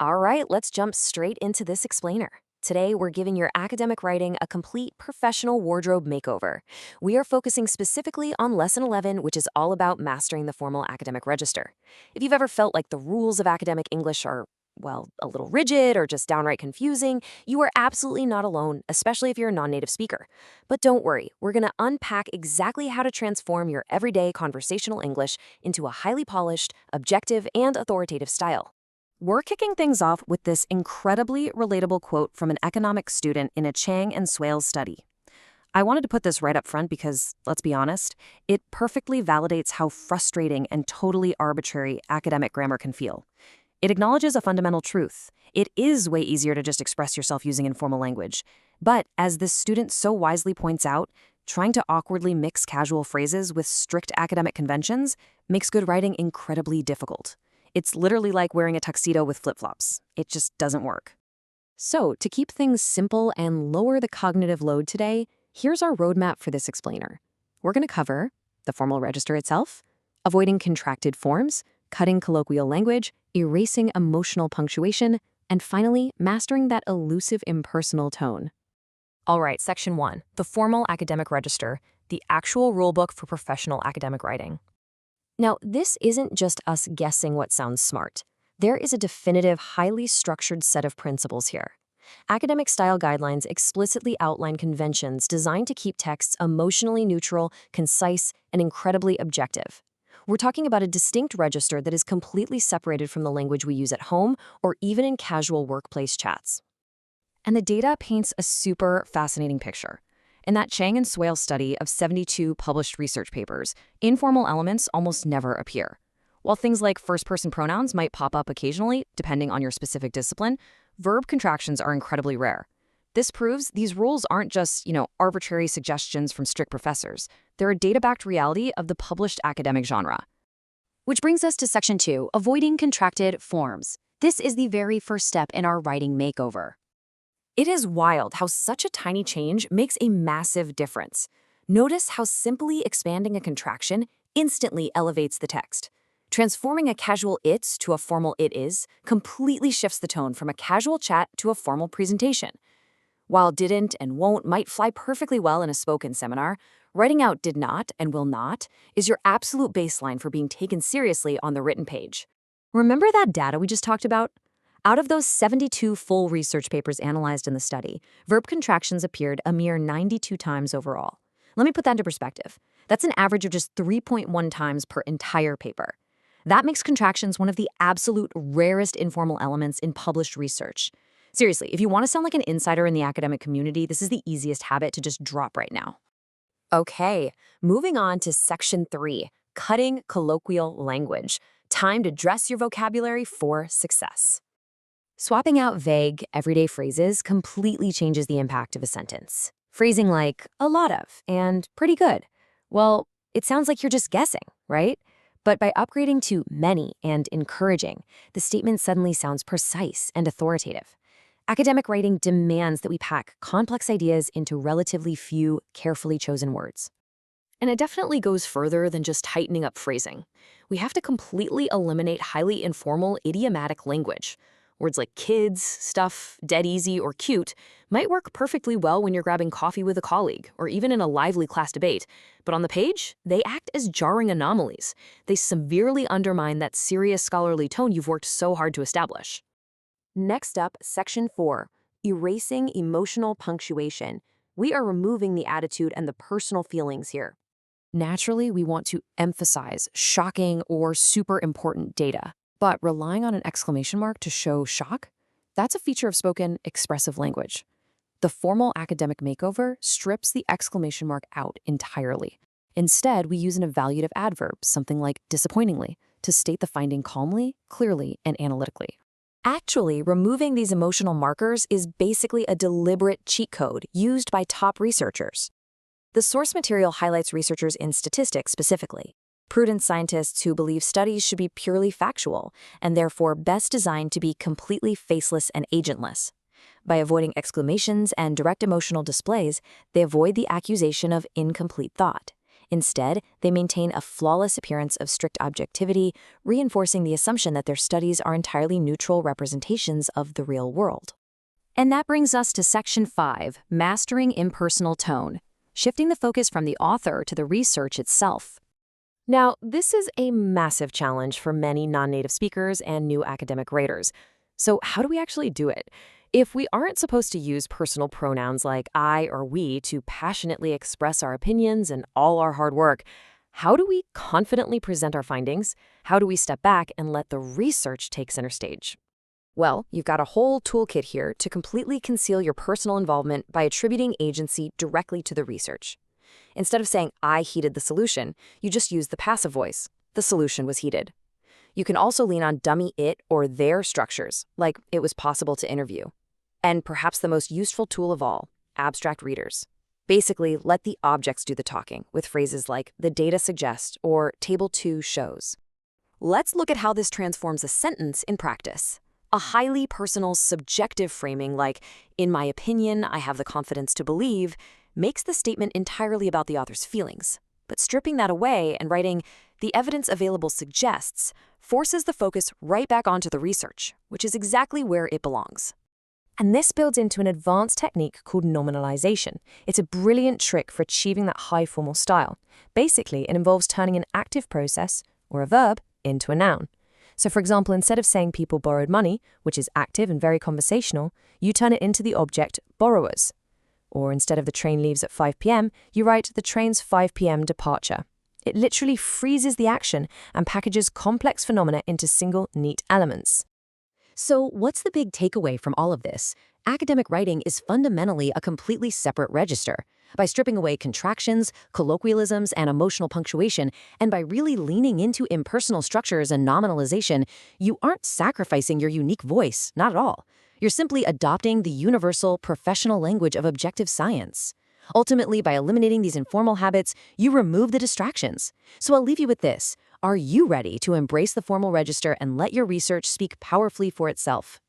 All right, let's jump straight into this explainer. Today, we're giving your academic writing a complete professional wardrobe makeover. We are focusing specifically on Lesson 11, which is all about mastering the formal academic register. If you've ever felt like the rules of academic English are, well, a little rigid or just downright confusing, you are absolutely not alone, especially if you're a non-native speaker. But don't worry, we're going to unpack exactly how to transform your everyday conversational English into a highly polished, objective, and authoritative style. We're kicking things off with this incredibly relatable quote from an economics student in a Chang and Swales study. I wanted to put this right up front because, let's be honest, it perfectly validates how frustrating and totally arbitrary academic grammar can feel. It acknowledges a fundamental truth. It is way easier to just express yourself using informal language. But, as this student so wisely points out, trying to awkwardly mix casual phrases with strict academic conventions makes good writing incredibly difficult. It's literally like wearing a tuxedo with flip-flops. It just doesn't work. So, to keep things simple and lower the cognitive load today, here's our roadmap for this explainer. We're going to cover the formal register itself, avoiding contracted forms, cutting colloquial language, erasing emotional punctuation, and finally, mastering that elusive impersonal tone. All right, Section 1, the formal academic register, the actual rulebook for professional academic writing. Now, this isn't just us guessing what sounds smart. There is a definitive, highly structured set of principles here. Academic style guidelines explicitly outline conventions designed to keep texts emotionally neutral, concise, and incredibly objective. We're talking about a distinct register that is completely separated from the language we use at home or even in casual workplace chats. And the data paints a super fascinating picture. In that Chang and Swales study of 72 published research papers, informal elements almost never appear. While things like first-person pronouns might pop up occasionally, depending on your specific discipline, verb contractions are incredibly rare. This proves these rules aren't just, arbitrary suggestions from strict professors. They're a data-backed reality of the published academic genre. Which brings us to Section 2, avoiding contracted forms. This is the very first step in our writing makeover. It is wild how such a tiny change makes a massive difference. Notice how simply expanding a contraction instantly elevates the text. Transforming a casual it's to a formal it is completely shifts the tone from a casual chat to a formal presentation. While didn't and won't might fly perfectly well in a spoken seminar, writing out did not and will not is your absolute baseline for being taken seriously on the written page. Remember that data we just talked about? Out of those 72 full research papers analyzed in the study, verb contractions appeared a mere 92 times overall. Let me put that into perspective. That's an average of just 3.1 times per entire paper. That makes contractions one of the absolute rarest informal elements in published research. Seriously, if you want to sound like an insider in the academic community, this is the easiest habit to just drop right now. Okay, moving on to Section 3, cutting colloquial language. Time to dress your vocabulary for success. Swapping out vague, everyday phrases completely changes the impact of a sentence. Phrasing like, a lot of, and pretty good. Well, it sounds like you're just guessing, right? But by upgrading to many and encouraging, the statement suddenly sounds precise and authoritative. Academic writing demands that we pack complex ideas into relatively few, carefully chosen words. And it definitely goes further than just tightening up phrasing. We have to completely eliminate highly informal, idiomatic language. Words like kids, stuff, dead easy, or cute might work perfectly well when you're grabbing coffee with a colleague, or even in a lively class debate. But on the page, they act as jarring anomalies. They severely undermine that serious scholarly tone you've worked so hard to establish. Next up, Section 4, erasing emotional punctuation. We are removing the attitude and the personal feelings here. Naturally, we want to emphasize shocking or super important data. But relying on an exclamation mark to show shock, that's a feature of spoken, expressive language. The formal academic makeover strips the exclamation mark out entirely. Instead, we use an evaluative adverb, something like disappointingly, to state the finding calmly, clearly, and analytically. Actually, removing these emotional markers is basically a deliberate cheat code used by top researchers. The source material highlights researchers in statistics specifically. Prudent scientists who believe studies should be purely factual and therefore best designed to be completely faceless and agentless. By avoiding exclamations and direct emotional displays, they avoid the accusation of incomplete thought. Instead, they maintain a flawless appearance of strict objectivity, reinforcing the assumption that their studies are entirely neutral representations of the real world. And that brings us to Section 5, Mastering Impersonal Tone, shifting the focus from the author to the research itself. Now, this is a massive challenge for many non-native speakers and new academic writers. So how do we actually do it? If we aren't supposed to use personal pronouns like I or we to passionately express our opinions and all our hard work, how do we confidently present our findings? How do we step back and let the research take center stage? Well, you've got a whole toolkit here to completely conceal your personal involvement by attributing agency directly to the research. Instead of saying, I heated the solution, you just use the passive voice. The solution was heated. You can also lean on dummy it or their structures, like it was possible to interview. And perhaps the most useful tool of all, abstract readers. Basically, let the objects do the talking with phrases like the data suggests or table 2 shows. Let's look at how this transforms a sentence in practice. A highly personal, subjective framing like, in my opinion, I have the confidence to believe, makes the statement entirely about the author's feelings. But stripping that away and writing, the evidence available suggests, forces the focus right back onto the research, which is exactly where it belongs. And this builds into an advanced technique called nominalization. It's a brilliant trick for achieving that high formal style. Basically, it involves turning an active process, or a verb, into a noun. So for example, instead of saying people borrowed money, which is active and very conversational, you turn it into the object borrowers. Or instead of the train leaves at 5 p.m., you write the train's 5 p.m. departure. It literally freezes the action and packages complex phenomena into single, neat elements. So what's the big takeaway from all of this? Academic writing is fundamentally a completely separate register. By stripping away contractions, colloquialisms, and emotional punctuation, and by really leaning into impersonal structures and nominalization, you aren't sacrificing your unique voice, not at all. You're simply adopting the universal, professional language of objective science. Ultimately, by eliminating these informal habits, you remove the distractions. So I'll leave you with this. Are you ready to embrace the formal register and let your research speak powerfully for itself?